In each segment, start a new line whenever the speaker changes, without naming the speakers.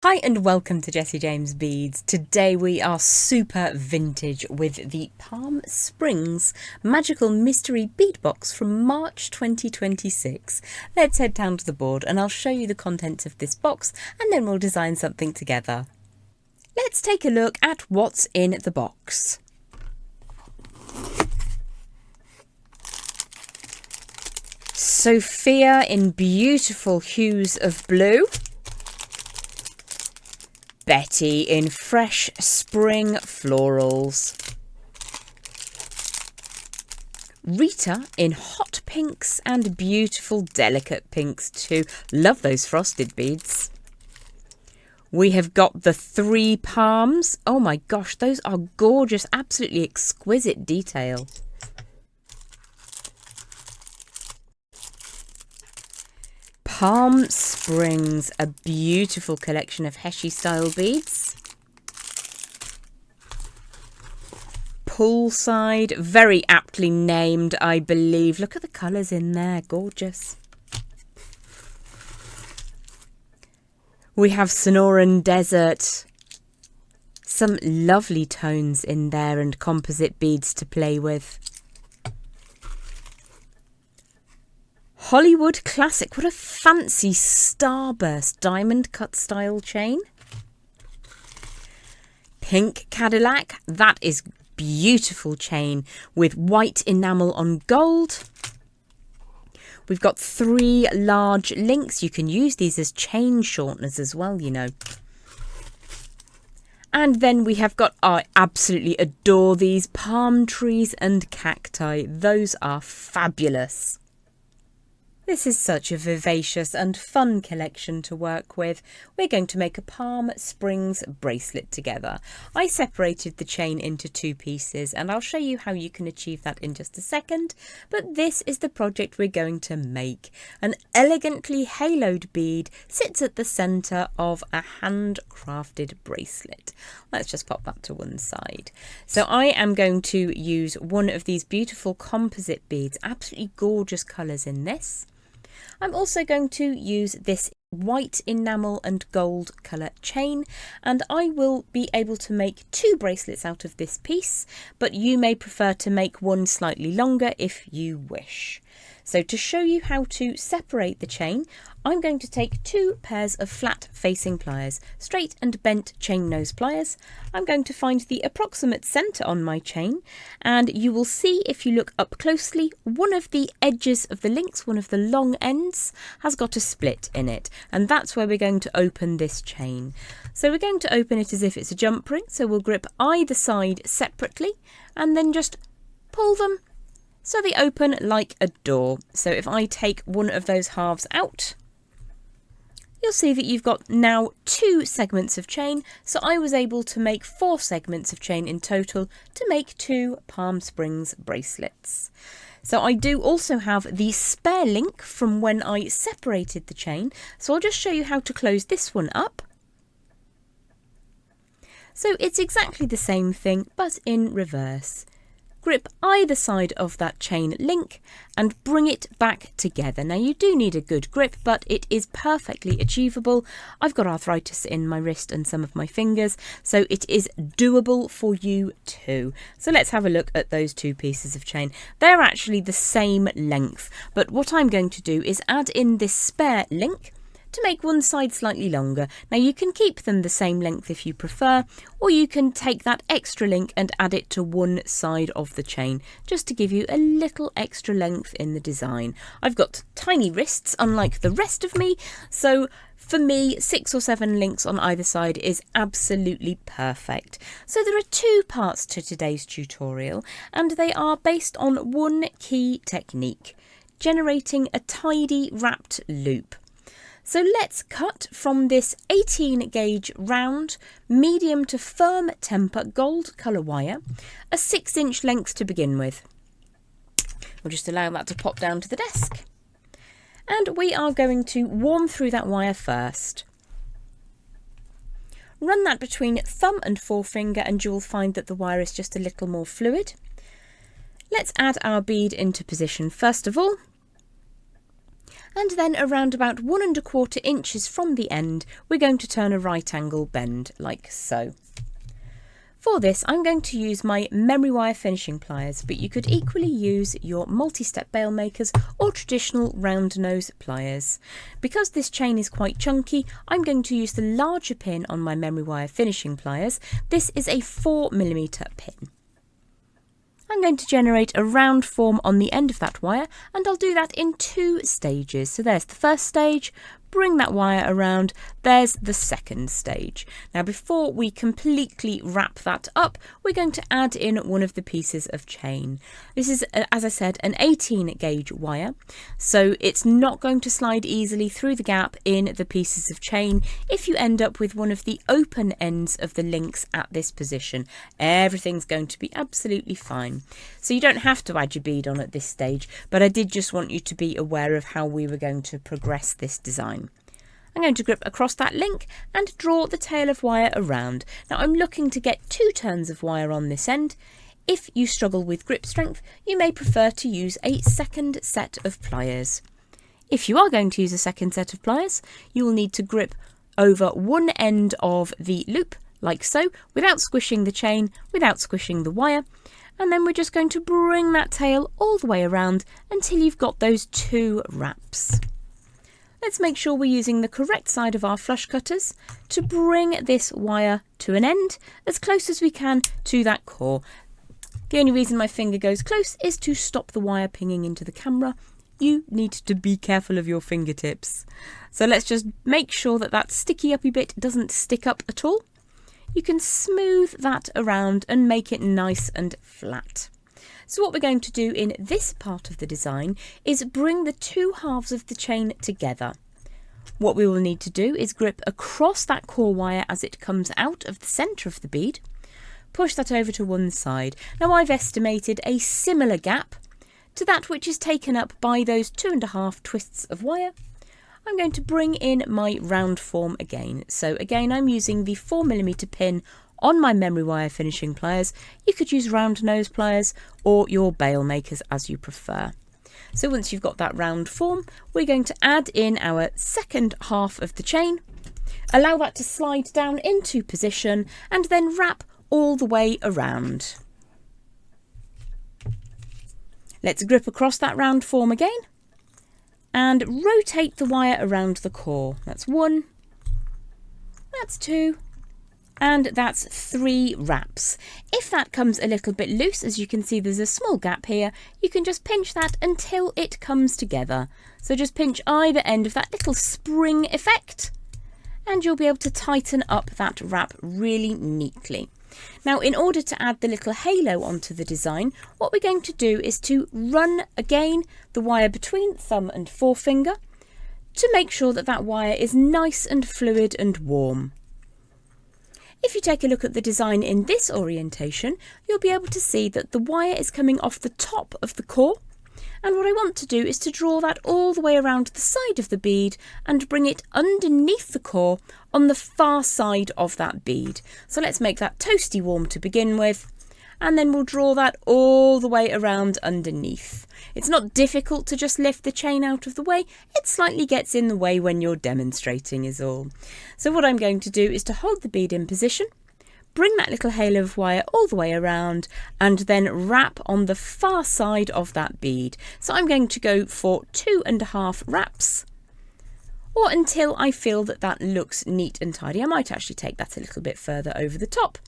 Hi and welcome to Jessie James Beads. Today we are super vintage with the Palm Springs Magical Mystery Bead Box from March 2026. Let's head down to the board and I'll show you the contents of this box and then we'll design something together. Let's take a look at what's in the box. Sophia in beautiful hues of blue. Betty in fresh spring florals. Rita in hot pinks and beautiful delicate pinks too. Love those frosted beads. We have got the 3 palms. Oh my gosh, those are gorgeous, absolutely exquisite detail. Palm Springs, a beautiful collection of Heshi style beads. Poolside, very aptly named, I believe. Look at the colours in there, gorgeous. We have Sonoran Desert. Some lovely tones in there and composite beads to play with. Hollywood Classic, what a fancy starburst diamond cut style chain. Pink Cadillac, that is beautiful chain with white enamel on gold. We've got 3 large links. You can use these as chain shorteners as well, you know. And then we have got, I absolutely adore these, palm trees and cacti. Those are fabulous. This is such a vivacious and fun collection to work with. We're going to make a Palm Springs bracelet together. I separated the chain into 2 pieces and I'll show you how you can achieve that in just a second. But this is the project we're going to make. An elegantly haloed bead sits at the centre of a handcrafted bracelet. Let's just pop that to one side. So I am going to use one of these beautiful composite beads, absolutely gorgeous colours in this. I'm also going to use this white enamel and gold colour chain, and I will be able to make 2 bracelets out of this piece, but you may prefer to make one slightly longer if you wish. So to show you how to separate the chain, I'm going to take 2 pairs of flat facing pliers, straight and bent chain nose pliers. I'm going to find the approximate centre on my chain, and you will see if you look up closely, one of the edges of the links, one of the long ends, has got a split in it, and that's where we're going to open this chain. So we're going to open it as if it's a jump ring, so we'll grip either side separately and then just pull them so they open like a door. So if I take one of those halves out, you'll see that you've got now 2 segments of chain. So I was able to make 4 segments of chain in total to make 2 Palm Springs bracelets. So I do also have the spare link from when I separated the chain. So I'll just show you how to close this one up. So it's exactly the same thing, but in reverse. Grip either side of that chain link and bring it back together. Now you do need a good grip, but it is perfectly achievable. I've got arthritis in my wrist and some of my fingers, so it is doable for you too. So let's have a look at those 2 pieces of chain. They're actually the same length, but what I'm going to do is add in this spare link to make one side slightly longer. Now you can keep them the same length if you prefer, or you can take that extra link and add it to one side of the chain, just to give you a little extra length in the design. I've got tiny wrists, unlike the rest of me, so for me 6 or 7 links on either side is absolutely perfect. So there are 2 parts to today's tutorial, and they are based on one key technique: generating a tidy wrapped loop. So let's cut from this 18 gauge round, medium to firm temper gold colour wire, a 6-inch length to begin with. We'll just allow that to pop down to the desk. And we are going to warm through that wire first. Run that between thumb and forefinger and you'll find that the wire is just a little more fluid. Let's add our bead into position first of all. And then around about 1¼ inches from the end, we're going to turn a right angle bend like so. For this, I'm going to use my memory wire finishing pliers, but you could equally use your multi-step bail makers or traditional round nose pliers. Because this chain is quite chunky, I'm going to use the larger pin on my memory wire finishing pliers. This is a 4mm pin. I'm going to generate a round form on the end of that wire, and I'll do that in 2 stages. So there's the first stage, bring that wire around, there's the second stage. Now before we completely wrap that up, we're going to add in one of the pieces of chain. This is, as I said, an 18 gauge wire, so it's not going to slide easily through the gap in the pieces of chain if you end up with one of the open ends of the links at this position. Everything's going to be absolutely fine. So you don't have to add your bead on at this stage, but I did just want you to be aware of how we were going to progress this design. I'm going to grip across that link and draw the tail of wire around. Now I'm looking to get 2 turns of wire on this end. If you struggle with grip strength, you may prefer to use a second set of pliers. If you are going to use a second set of pliers, you will need to grip over one end of the loop, like so, without squishing the chain, without squishing the wire. And then we're just going to bring that tail all the way around until you've got those 2 wraps. Let's make sure we're using the correct side of our flush cutters to bring this wire to an end as close as we can to that core. The only reason my finger goes close is to stop the wire pinging into the camera. You need to be careful of your fingertips. So let's just make sure that that sticky uppy bit doesn't stick up at all. You can smooth that around and make it nice and flat. So what we're going to do in this part of the design is bring the 2 halves of the chain together. What we will need to do is grip across that core wire as it comes out of the centre of the bead. Push that over to one side. Now I've estimated a similar gap to that which is taken up by those 2½ twists of wire. I'm going to bring in my round form again. So again, I'm using the 4mm pin on my memory wire finishing pliers. You could use round nose pliers or your bail makers as you prefer. So once you've got that round form, we're going to add in our second half of the chain, allow that to slide down into position, and then wrap all the way around. Let's grip across that round form again and rotate the wire around the core. That's 1, that's 2, and that's 3 wraps. If that comes a little bit loose, as you can see there's a small gap here, you can just pinch that until it comes together. So just pinch either end of that little spring effect and you'll be able to tighten up that wrap really neatly. Now in order to add the little halo onto the design, what we're going to do is to run again the wire between thumb and forefinger to make sure that that wire is nice and fluid and warm. If you take a look at the design in this orientation, you'll be able to see that the wire is coming off the top of the core. And what I want to do is to draw that all the way around the side of the bead and bring it underneath the core on the far side of that bead. So let's make that toasty warm to begin with, and then we'll draw that all the way around underneath. It's not difficult to just lift the chain out of the way, it slightly gets in the way when you're demonstrating is all. So what I'm going to do is to hold the bead in position, bring that little halo of wire all the way around, and then wrap on the far side of that bead. So I'm going to go for 2½ wraps, or until I feel that that looks neat and tidy. I might actually take that a little bit further over the top.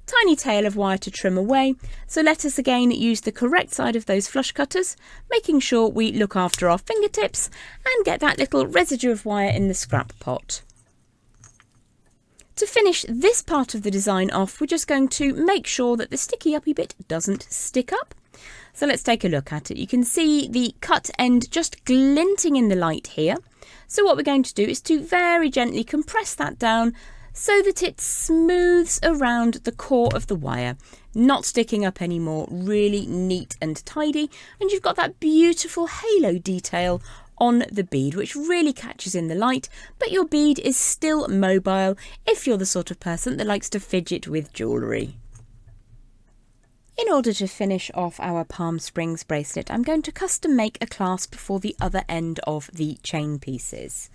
Tiny tail of wire to trim away, so let us again use the correct side of those flush cutters, making sure we look after our fingertips and get that little residue of wire in the scrap pot. To finish this part of the design off, we're just going to make sure that the sticky uppy bit doesn't stick up. So let's take a look at it. You can see the cut end just glinting in the light here. So what we're going to do is to very gently compress that down so that it smooths around the core of the wire, not sticking up anymore, really neat and tidy. And you've got that beautiful halo detail on the bead, which really catches in the light, but your bead is still mobile if you're the sort of person that likes to fidget with jewellery. In order to finish off our palm springs bracelet, I'm going to custom make a clasp for the other end of the chain pieces.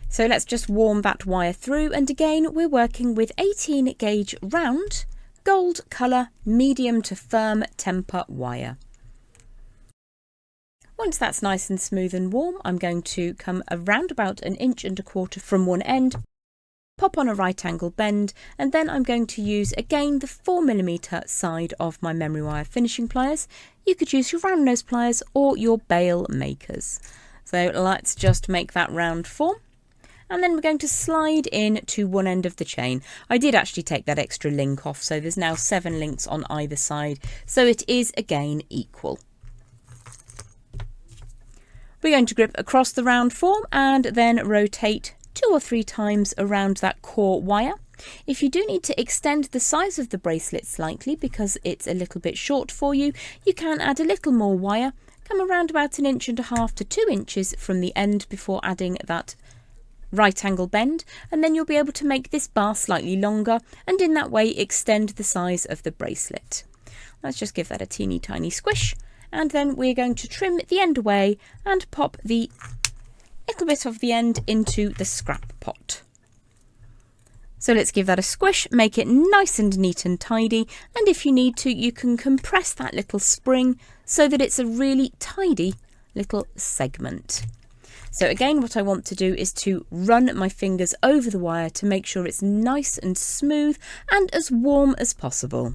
So let's just warm that wire through, and again we're working with 18 gauge round, gold colour, medium to firm temper wire. Once that's nice and smooth and warm, I'm going to come around about 1.25 inches from one end, pop on a right angle bend, and then I'm going to use again the 4mm side of my memory wire finishing pliers. You could use your round nose pliers or your bail makers. So let's just make that round form. And then we're going to slide in to one end of the chain. I did actually take that extra link off, so there's now 7 links on either side, so it is again equal. We're going to grip across the round form and then rotate 2 or 3 times around that core wire. If you do need to extend the size of the bracelet slightly because it's a little bit short for you, you can add a little more wire, come around about 1.5 inches to 2 inches from the end before adding that right angle bend, and then you'll be able to make this bar slightly longer and in that way extend the size of the bracelet. Let's just give that a teeny tiny squish, and then we're going to trim the end away and pop the little bit of the end into the scrap pot. So let's give that a squish, make it nice and neat and tidy, and if you need to you can compress that little spring so that it's a really tidy little segment. So again, what I want to do is to run my fingers over the wire to make sure it's nice and smooth and as warm as possible.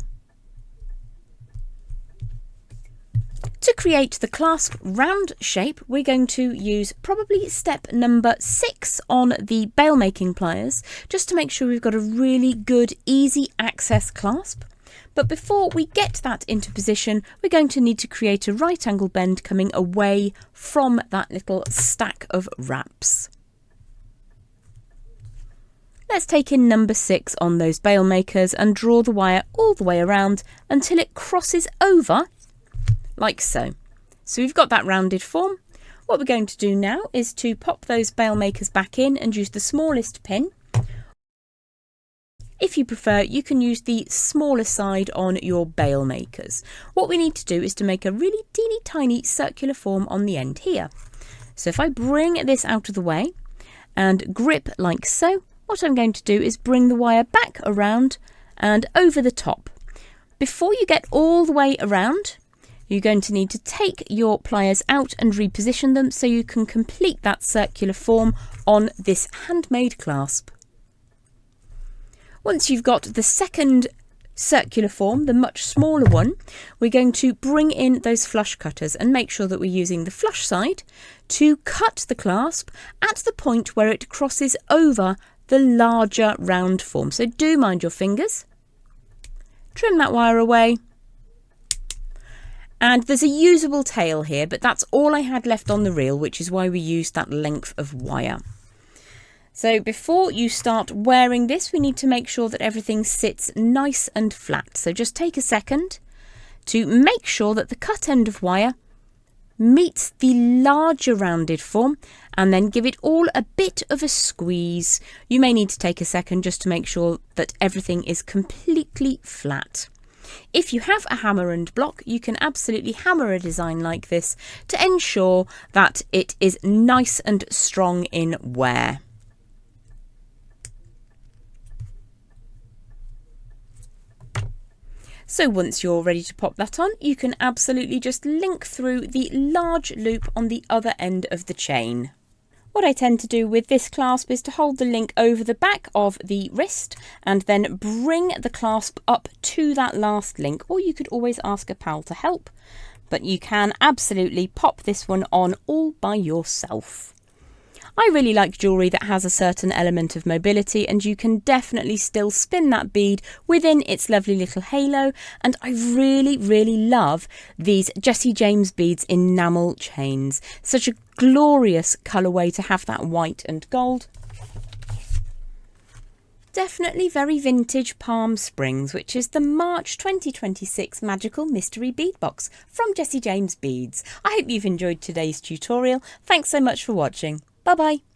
To create the clasp round shape, we're going to use probably step number 6 on the bail making pliers, just to make sure we've got a really good easy access clasp. But before we get that into position, we're going to need to create a right angle bend coming away from that little stack of wraps. Let's take in number 6 on those bail makers and draw the wire all the way around until it crosses over like so. So we've got that rounded form. What we're going to do now is to pop those bail makers back in and use the smallest pin. If you prefer, you can use the smaller side on your bail makers. What we need to do is to make a really teeny tiny circular form on the end here. So if I bring this out of the way and grip like so, what I'm going to do is bring the wire back around and over the top. Before you get all the way around, you're going to need to take your pliers out and reposition them so you can complete that circular form on this handmade clasp. Once you've got the second circular form, the much smaller one, we're going to bring in those flush cutters and make sure that we're using the flush side to cut the clasp at the point where it crosses over the larger round form. So do mind your fingers. Trim that wire away. And there's a usable tail here, but that's all I had left on the reel, which is why we used that length of wire. So before you start wearing this, we need to make sure that everything sits nice and flat. So just take a second to make sure that the cut end of wire meets the larger rounded form, and then give it all a bit of a squeeze. You may need to take a second just to make sure that everything is completely flat. If you have a hammer and block, you can absolutely hammer a design like this to ensure that it is nice and strong in wear. So once you're ready to pop that on, you can absolutely just link through the large loop on the other end of the chain. What I tend to do with this clasp is to hold the link over the back of the wrist and then bring the clasp up to that last link, or you could always ask a pal to help, but you can absolutely pop this one on all by yourself. I really like jewellery that has a certain element of mobility, and you can definitely still spin that bead within its lovely little halo, and I really love these Jessie James beads enamel chains. Such a glorious colourway to have that white and gold. Definitely very vintage Palm Springs, which is the March 2026 Magical Mystery Bead Box from Jessie James Beads. I hope you've enjoyed today's tutorial. Thanks so much for watching. Bye bye.